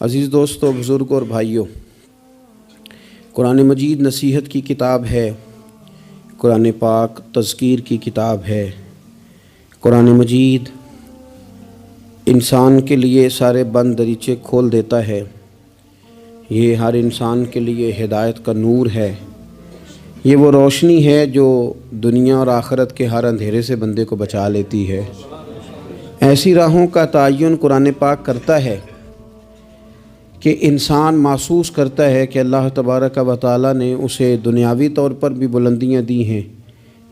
عزیز دوستو، بزرگوں اور بھائیوں، قرآن مجید نصیحت کی کتاب ہے، قرآن پاک تذکیر کی کتاب ہے۔ قرآن مجید انسان کے لیے سارے بند دریچے کھول دیتا ہے۔ یہ ہر انسان کے لیے ہدایت کا نور ہے۔ یہ وہ روشنی ہے جو دنیا اور آخرت کے ہر اندھیرے سے بندے کو بچا لیتی ہے۔ ایسی راہوں کا تعین قرآن پاک کرتا ہے کہ انسان محسوس کرتا ہے کہ اللہ تبارک و تعالیٰ نے اسے دنیاوی طور پر بھی بلندیاں دی ہیں،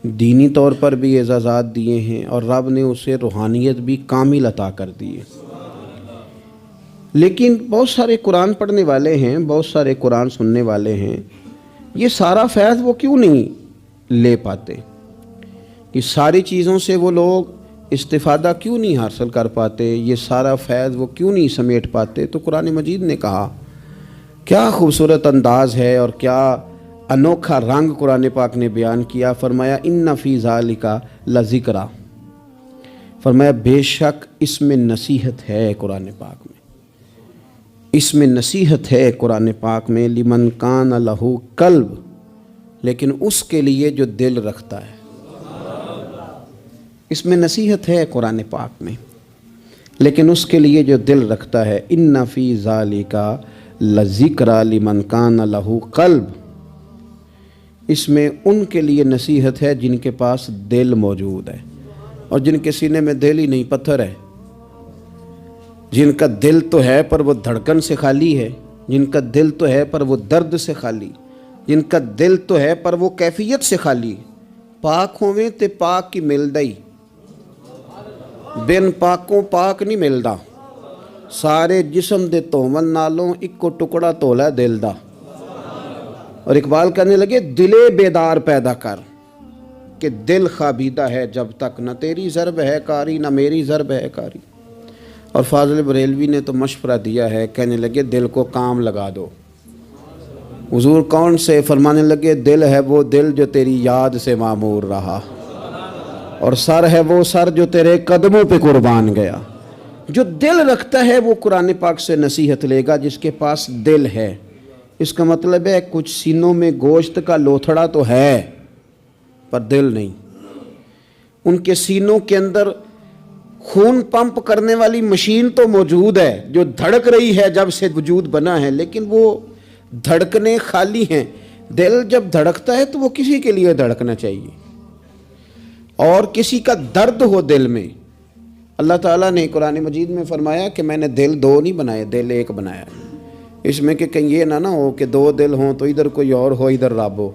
دینی طور پر بھی اعزازات دیے ہیں، اور رب نے اسے روحانیت بھی کامل عطا کر دی ہے۔ لیکن بہت سارے قرآن پڑھنے والے ہیں، بہت سارے قرآن سننے والے ہیں، یہ سارا فیض وہ کیوں نہیں لے پاتے؟ یہ ساری چیزوں سے وہ لوگ استفادہ کیوں نہیں حاصل کر پاتے؟ یہ سارا فیض وہ کیوں نہیں سمیٹ پاتے؟ تو قرآن مجید نے کہا، کیا خوبصورت انداز ہے اور کیا انوکھا رنگ قرآن پاک نے بیان کیا۔ فرمایا ان فی ذالک لذکرا، فرمایا بے شک اس میں نصیحت ہے قرآن پاک میں، اس میں نصیحت ہے قرآن پاک میں، لمن کان لہ قلب، لیکن اس کے لیے جو دل رکھتا ہے۔ اس میں نصیحت ہے قرآن پاک میں، لیکن اس کے لیے جو دل رکھتا ہے۔ ان فی ذالک لذکرا لمن کان لہ قلب، اس میں ان کے لیے نصیحت ہے جن کے پاس دل موجود ہے، اور جن کے سینے میں دل ہی نہیں، پتھر ہے، جن کا دل تو ہے پر وہ دھڑکن سے خالی ہے، جن کا دل تو ہے پر وہ درد سے خالی، جن کا دل تو ہے پر وہ کیفیت سے خالی۔ پاک ہوویں تے پاک کی ملدا ہی، بن پاکوں پاک نہیں ملدا، سارے جسم دے تومن نالوں اکو ٹکڑا تولا دل دا۔ اور اقبال کہنے لگے، دلے بیدار پیدا کر کہ دل خوابیدہ ہے جب تک، نہ تیری ضرب ہے کاری نہ میری ضرب ہے کاری۔ اور فاضل بریلوی نے تو مشورہ دیا ہے، کہنے لگے دل کو کام لگا دو۔ حضور کون سے؟ فرمانے لگے دل ہے وہ دل جو تیری یاد سے معمور رہا، اور سر ہے وہ سر جو تیرے قدموں پہ قربان گیا۔ جو دل رکھتا ہے وہ قرآن پاک سے نصیحت لے گا، جس کے پاس دل ہے۔ اس کا مطلب ہے کچھ سینوں میں گوشت کا لوتھڑا تو ہے پر دل نہیں۔ ان کے سینوں کے اندر خون پمپ کرنے والی مشین تو موجود ہے جو دھڑک رہی ہے جب سے وجود بنا ہے، لیکن وہ دھڑکنے خالی ہیں۔ دل جب دھڑکتا ہے تو وہ کسی کے لیے دھڑکنا چاہیے، اور کسی کا درد ہو دل میں۔ اللہ تعالیٰ نے قرآن مجید میں فرمایا کہ میں نے دل دو نہیں بنائے، دل ایک بنایا۔ اس میں کہ کہیں یہ نہ ہو کہ دو دل ہوں تو ادھر کوئی اور ہو ادھر رب ہو۔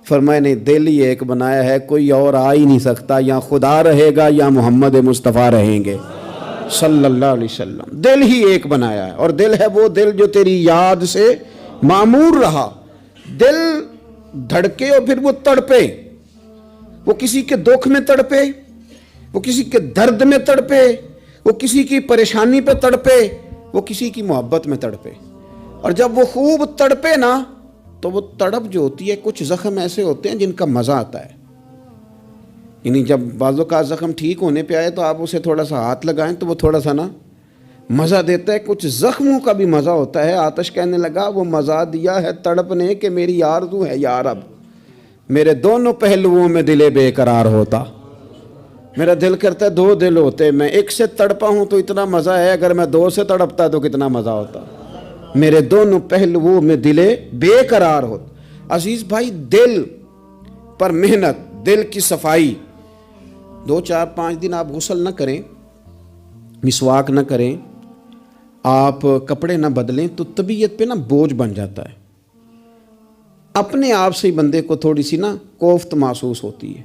فرمایا نہیں، دل ہی ایک بنایا ہے، کوئی اور آ ہی نہیں سکتا، یا خدا رہے گا یا محمد مصطفیٰ رہیں گے صلی اللہ علیہ وسلم۔ دل ہی ایک بنایا ہے، اور دل ہے وہ دل جو تیری یاد سے معمور رہا۔ دل دھڑکے اور پھر وہ تڑپے، وہ کسی کے دکھ میں تڑپے، وہ کسی کے درد میں تڑپے، وہ کسی کی پریشانی پہ تڑپے، وہ کسی کی محبت میں تڑپے۔ اور جب وہ خوب تڑپے نا تو وہ تڑپ جو ہوتی ہے، کچھ زخم ایسے ہوتے ہیں جن کا مزہ آتا ہے، یعنی جب بعضوں کا زخم ٹھیک ہونے پہ آئے تو آپ اسے تھوڑا سا ہاتھ لگائیں تو وہ تھوڑا سا نا مزہ دیتا ہے۔ کچھ زخموں کا بھی مزہ ہوتا ہے۔ آتش کہنے لگا، وہ مزہ دیا ہے تڑپ نے کہ میری آرزو ہے یا رب، میرے دونوں پہلوؤں میں دل بے قرار ہوتا۔ میرا دل کرتا ہے دو دل ہوتے، میں ایک سے تڑپا ہوں تو اتنا مزہ ہے، اگر میں دو سے تڑپتا تو کتنا مزہ ہوتا۔ میرے دونوں پہلوؤں میں دل بے قرار ہوتا۔ عزیز بھائی، دل پر محنت، دل کی صفائی، 2 4 5 دن آپ غسل نہ کریں، مسواک نہ کریں، آپ کپڑے نہ بدلیں تو طبیعت پہ نا بوجھ بن جاتا ہے۔ اپنے آپ سے ہی بندے کو تھوڑی سی نا کوفت محسوس ہوتی ہے۔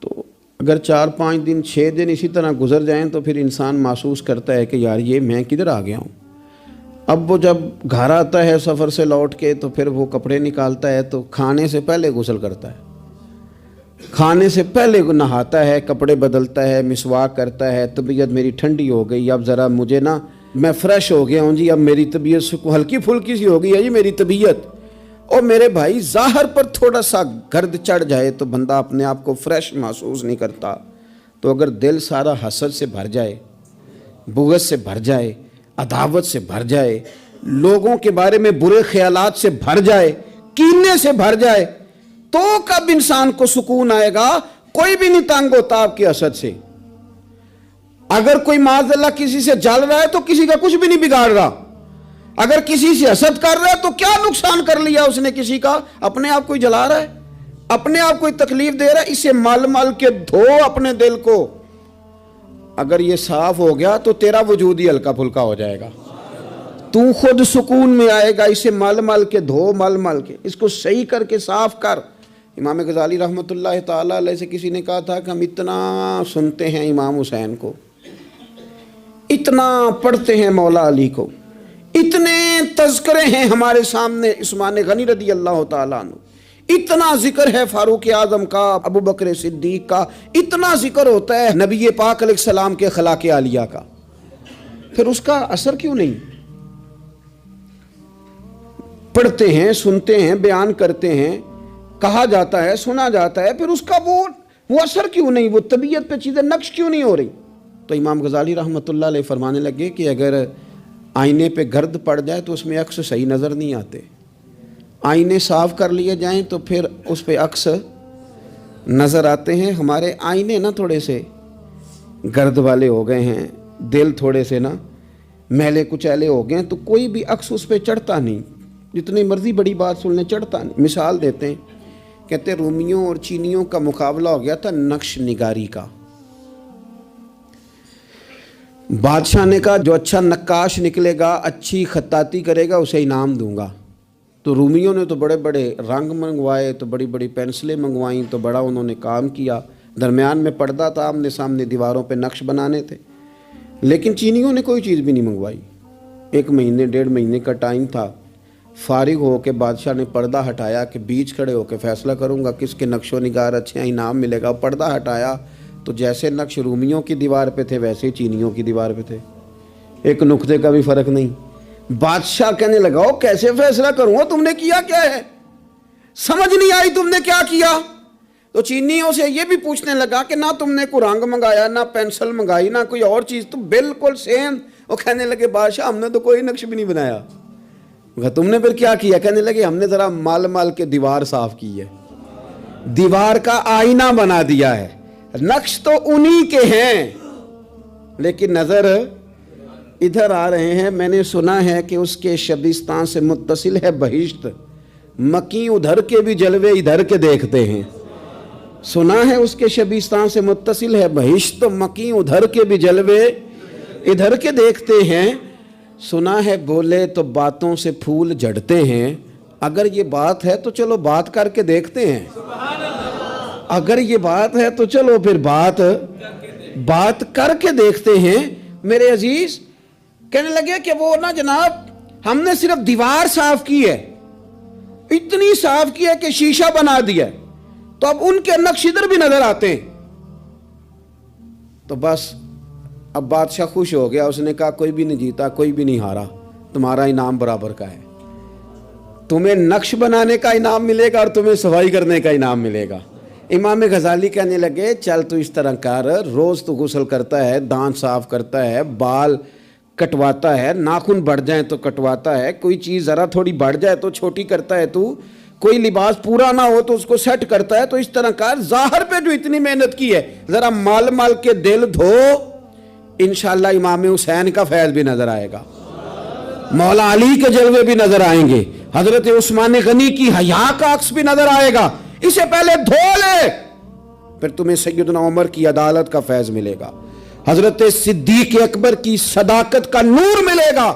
تو اگر 4 5 دن 6 دن اسی طرح گزر جائیں تو پھر انسان محسوس کرتا ہے کہ یار یہ میں کدھر آ گیا ہوں۔ اب وہ جب گھر آتا ہے سفر سے لوٹ کے تو پھر وہ کپڑے نکالتا ہے تو کھانے سے پہلے غسل کرتا ہے، کھانے سے پہلے نہاتا ہے، کپڑے بدلتا ہے، مسواک کرتا ہے۔ طبیعت میری ٹھنڈی ہو گئی، اب ذرا مجھے نا میں فریش ہو گیا ہوں جی، اب میری طبیعت ہلکی پھلکی سی ہو گئی ہے جی میری طبیعت، اور میرے بھائی ظاہر پر تھوڑا سا گرد چڑھ جائے تو بندہ اپنے آپ کو فریش محسوس نہیں کرتا، تو اگر دل سارا حسد سے بھر جائے، بغض سے بھر جائے، عداوت سے بھر جائے، لوگوں کے بارے میں برے خیالات سے بھر جائے، کینے سے بھر جائے، تو کب انسان کو سکون آئے گا؟ کوئی بھی نہیں تنگ ہوتا آپ کے حسد سے۔ اگر کوئی معاذ اللہ کسی سے جل رہا ہے تو کسی کا کچھ بھی نہیں بگاڑ رہا، اگر کسی سے حسد کر رہا ہے تو کیا نقصان کر لیا اس نے کسی کا؟ اپنے آپ کو جلا رہا ہے، اپنے آپ کو تکلیف دے رہا ہے۔ اسے مل مل کے دھو اپنے دل کو، اگر یہ صاف ہو گیا تو تیرا وجود ہی ہلکا پھلکا ہو جائے گا، تو خود سکون میں آئے گا۔ اسے مل مل کے دھو، مل مل کے اس کو صحیح کر کے صاف کر۔ امام غزالی رحمۃ اللہ تعالیٰ علیہ سے کسی نے کہا تھا کہ ہم اتنا سنتے ہیں امام حسین کو، اتنا پڑھتے ہیں مولا علی کو، اتنے تذکرے ہیں ہمارے سامنے عثمان غنی رضی اللہ تعالیٰ عنہ، اتنا ذکر ہے فاروق اعظم کا، ابو بکر صدیق کا، اتنا ذکر ہوتا ہے نبی پاک علیہ السلام کے اخلاق عالیہ کا، پھر اس کا اثر کیوں نہیں؟ پڑھتے ہیں، سنتے ہیں، بیان کرتے ہیں، کہا جاتا ہے، سنا جاتا ہے، پھر اس کا وہ اثر کیوں نہیں؟ وہ طبیعت پہ چیزیں نقش کیوں نہیں ہو رہی؟ تو امام غزالی رحمۃ اللہ علیہ فرمانے لگے کہ اگر آئینے پہ گرد پڑ جائے تو اس میں عکس صحیح نظر نہیں آتے، آئینے صاف کر لیے جائیں تو پھر اس پہ عکس نظر آتے ہیں۔ ہمارے آئینے نا تھوڑے سے گرد والے ہو گئے ہیں، دل تھوڑے سے نا میلے کچیلے ہو گئے ہیں، تو کوئی بھی عکس اس پہ چڑھتا نہیں، جتنی مرضی بڑی بات سن لیں چڑھتا نہیں۔ مثال دیتے ہیں، کہتے رومیوں اور چینیوں کا مقابلہ ہو گیا تھا نقش نگاری کا۔ بادشاہ نے کہا جو اچھا نقاش نکلے گا، اچھی خطاطی کرے گا، اسے انعام دوں گا۔ تو رومیوں نے تو بڑے بڑے رنگ منگوائے، تو بڑی بڑی پینسلیں منگوائیں، تو بڑا انہوں نے کام کیا، درمیان میں پردہ تھا، آمنے سامنے دیواروں پہ نقش بنانے تھے۔ لیکن چینیوں نے کوئی چیز بھی نہیں منگوائی۔ 1 مہینے 1.5 مہینے کا ٹائم تھا، فارغ ہو کے بادشاہ نے پردہ ہٹایا کہ بیچ کھڑے ہو کے فیصلہ کروں گا کس کے نقش و نگار اچھے ہیں، انعام ملے گا۔ پردہ ہٹایا تو جیسے نقش رومیوں کی دیوار پہ تھے ویسے ہی چینیوں کی دیوار پہ تھے، ایک نقطے کا بھی فرق نہیں۔ بادشاہ کہنے لگا کیسے فیصلہ کروں گا، تم نے کیا کیا ہے، سمجھ نہیں آئی تم نے کیا کیا؟ تو چینیوں سے یہ بھی پوچھنے لگا کہ نہ تم نے کوئی رنگ منگایا، نہ پینسل منگائی، نہ کوئی اور چیز، تو بالکل سیم۔ وہ کہنے لگے بادشاہ ہم نے تو کوئی نقش بھی نہیں بنایا۔ تم نے پھر کیا کیا؟ کہنے لگے ہم نے ذرا مال مال کے دیوار صاف کی ہے، دیوار کا آئینہ بنا دیا ہے، نقش تو انہی کے ہیں لیکن نظر ادھر آ رہے ہیں۔ میں نے سنا ہے کہ اس کے شبستان سے متصل ہے بہشت، مکی ادھر کے بھی جلوے ادھر کے دیکھتے ہیں۔ سنا ہے اس کے شبستان سے متصل ہے بہشت، مکی ادھر کے بھی جلوے ادھر کے دیکھتے ہیں۔ سنا ہے بولے تو باتوں سے پھول جھڑتے ہیں۔ اگر یہ بات ہے تو چلو بات کر کے دیکھتے ہیں، اگر یہ بات ہے تو چلو پھر بات کر کے دیکھتے ہیں۔ میرے عزیز کہنے لگے کہ وہ نا جناب ہم نے صرف دیوار صاف کی ہے، اتنی صاف کی ہے کہ شیشہ بنا دیا ہے، تو اب ان کے نقش ادھر بھی نظر آتے ہیں۔ تو بس اب بادشاہ خوش ہو گیا، اس نے کہا کوئی بھی نہیں جیتا، کوئی بھی نہیں ہارا، تمہارا انعام برابر کا ہے، تمہیں نقش بنانے کا انعام ملے گا اور تمہیں صفائی کرنے کا انعام ملے گا۔ امام غزالی کہنے لگے چل تو اس طرح کر، روز تو غسل کرتا ہے، دانت صاف کرتا ہے، بال کٹواتا ہے، ناخن بڑھ جائیں تو کٹواتا ہے، کوئی چیز ذرا تھوڑی بڑھ جائے تو چھوٹی کرتا ہے، تو کوئی لباس پورا نہ ہو تو اس کو سیٹ کرتا ہے، تو اس طرح کر، ظاہر پہ جو اتنی محنت کی ہے ذرا مال مال کے دل دھو، انشاءاللہ امام حسین کا فیض بھی نظر آئے گا، مولا علی کے جلوے بھی نظر آئیں گے، حضرت عثمان غنی کی حیا کا عکس بھی نظر آئے گا۔ اسے پہلے دھو لے، پھر تمہیں سیدنا عمر کی عدالت کا فیض ملے گا، حضرت صدیق اکبر کی صداقت کا نور ملے گا،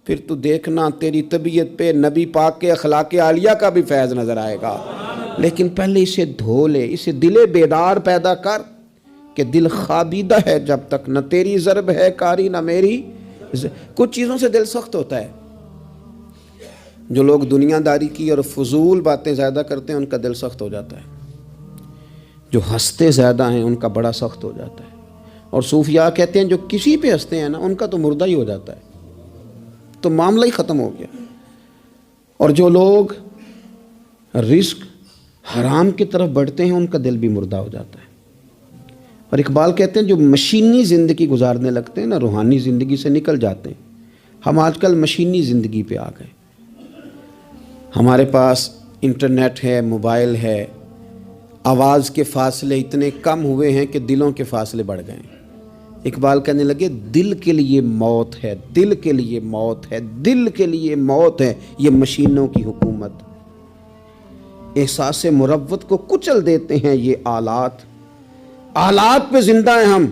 پھر تو دیکھنا تیری طبیعت پہ نبی پاک کے اخلاق عالیہ کا بھی فیض نظر آئے گا۔ لیکن پہلے اسے دھو لے، اسے دل بیدار پیدا کر کہ دل خوابیدہ ہے جب تک، نہ تیری ضرب ہے کاری نہ میری۔ کچھ چیزوں سے دل سخت ہوتا ہے، جو لوگ دنیا داری کی اور فضول باتیں زیادہ کرتے ہیں ان کا دل سخت ہو جاتا ہے، جو ہنستے زیادہ ہیں ان کا بڑا سخت ہو جاتا ہے، اور صوفیاء کہتے ہیں جو کسی پہ ہنستے ہیں نا ان کا تو مردہ ہی ہو جاتا ہے، تو معاملہ ہی ختم ہو گیا۔ اور جو لوگ رزق حرام کی طرف بڑھتے ہیں ان کا دل بھی مردہ ہو جاتا ہے۔ اور اقبال کہتے ہیں جو مشینی زندگی گزارنے لگتے ہیں نا، روحانی زندگی سے نکل جاتے ہیں۔ ہم آج کل مشینی زندگی پہ آ گئے، ہمارے پاس انٹرنیٹ ہے، موبائل ہے، آواز کے فاصلے اتنے کم ہوئے ہیں کہ دلوں کے فاصلے بڑھ گئے ہیں۔ اقبال کہنے لگے دل کے لیے موت ہے، دل کے لیے موت ہے، دل کے لیے موت ہے یہ مشینوں کی حکومت۔ احساس مروت کو کچل دیتے ہیں یہ آلات، آلات پہ زندہ ہیں ہم۔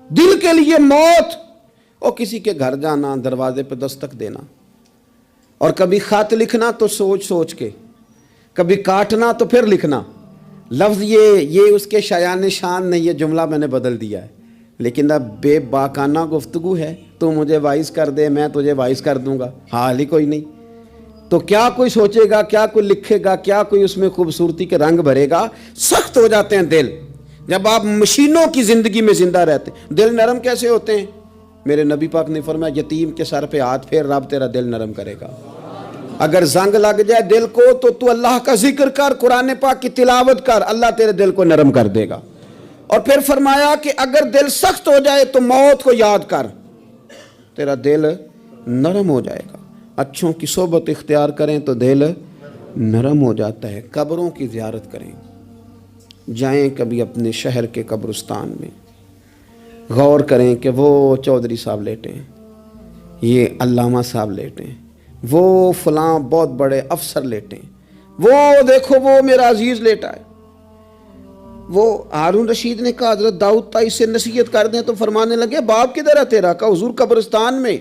دل کے لیے موت، اور کسی کے گھر جانا، دروازے پہ دستک دینا، اور کبھی خط لکھنا تو سوچ سوچ کے، کبھی کاٹنا تو پھر لکھنا۔ لفظ یہ اس کے شایان شان نہیں، یہ جملہ میں نے بدل دیا ہے، لیکن اب بے باکانہ گفتگو ہے، تو مجھے وائس کر دے، میں تجھے وائس کر دوں گا، حال ہی کوئی نہیں۔ تو کیا کوئی سوچے گا، کیا کوئی لکھے گا، کیا کوئی اس میں خوبصورتی کے رنگ بھرے گا؟ سخت ہو جاتے ہیں دل جب آپ مشینوں کی زندگی میں زندہ رہتے ہیں۔ دل نرم کیسے ہوتے ہیں؟ میرے نبی پاک نے فرمایا یتیم کے سر پہ ہاتھ پھیر، رب تیرا دل نرم کرے گا۔ اگر زنگ لگ جائے دل کو تو اللہ کا ذکر کر، قرآن پاک کی تلاوت کر، اللہ تیرے دل کو نرم کر دے گا۔ اور پھر فرمایا کہ اگر دل سخت ہو جائے تو موت کو یاد کر، تیرا دل نرم ہو جائے گا۔ اچھوں کی صحبت اختیار کریں تو دل نرم ہو جاتا ہے۔ قبروں کی زیارت کریں، جائیں کبھی اپنے شہر کے قبرستان میں، غور کریں کہ وہ چودھری صاحب لیٹے ہیں، یہ علامہ صاحب لیٹے ہیں، وہ فلاں بہت بڑے افسر لیٹے ہیں، وہ دیکھو وہ میرا عزیز لیٹا ہے۔ وہ ہارون رشید نے کہا حضرت داؤد تائی سے نصیحت کر دیں، تو فرمانے لگے باپ کدھر ہے تیرا؟ کہا حضور قبرستان میں،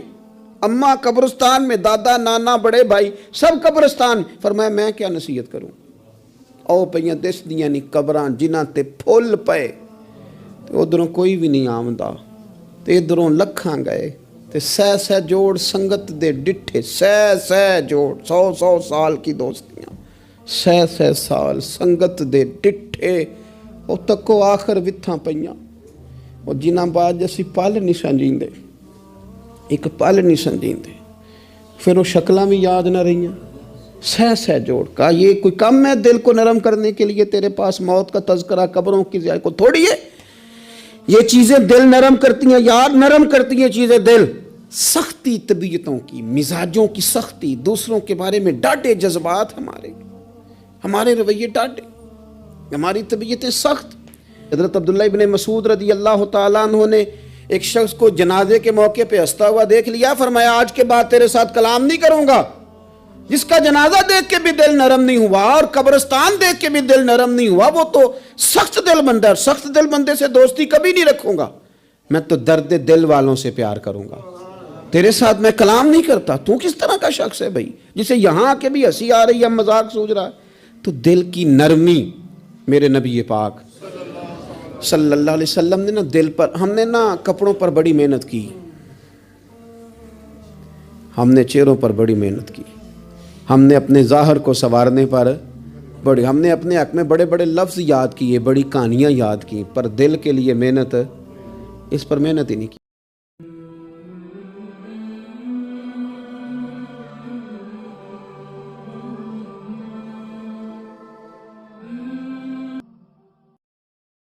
اماں قبرستان میں، دادا نانا بڑے بھائی سب قبرستان۔ فرمایا میں کیا نصیحت کروں؟ او پئیاں دس دیاں نہیں قبراں جنہاں تے پھول پئے، تے ادھروں کوئی بھی نہیں آمدا، تے ادھروں لکھاں گئے، تے سہ جوڑ سنگت دے ڈٹھے، سہ جوڑ 100 سال کی دوستیاں، سہ سال سنگت دے ڈٹھے، او تکو آخر وتھاں پئیاں، او جنہاں بعد جیسی پل نہیں سمجھیندے، ایک پل نہیں سمجھیندے، پھر وہ شکلاں بھی یاد نہ رہیاں۔ سہ جوڑ کا یہ کوئی کم ہے دل کو نرم کرنے کے لیے؟ تیرے پاس موت کا تذکرہ، قبروں کی زیارت کو تھوڑی ہے؟ یہ چیزیں دل نرم کرتی ہیں، یاد نرم کرتی ہیں چیزیں دل۔ سختی طبیعتوں کی، مزاجوں کی سختی، دوسروں کے بارے میں ڈاٹے جذبات، ہمارے رویے ڈاٹے، ہماری طبیعتیں سخت۔ حضرت عبداللہ ابن مسعود رضی اللہ تعالیٰ عنہ نے ایک شخص کو جنازے کے موقع پہ ہنستا ہوا دیکھ لیا، فرمایا آج کے بعد تیرے ساتھ کلام نہیں کروں گا۔ جس کا جنازہ دیکھ کے بھی دل نرم نہیں ہوا اور قبرستان دیکھ کے بھی دل نرم نہیں ہوا، وہ تو سخت دل بندہ ہے۔ سخت دل بندے سے دوستی کبھی نہیں رکھوں گا، میں تو درد دل والوں سے پیار کروں گا، تیرے ساتھ میں کلام نہیں کرتا۔ تو کس طرح کا شخص ہے بھائی جسے یہاں آ کے بھی ہنسی آ رہی ہے، مذاق سوچ رہا ہے؟ تو دل کی نرمی، میرے نبی پاک صلی اللہ علیہ وسلم نے نا دل پر، ہم نے نا کپڑوں پر بڑی محنت کی، ہم نے چہروں پر بڑی محنت کی، ہم نے اپنے ظاہر کو سنوارنے پر ہم نے اپنے حق میں بڑے بڑے لفظ یاد کیے، بڑی کہانیاں یاد کی، پر دل کے لیے محنت، اس پر محنت ہی نہیں کی۔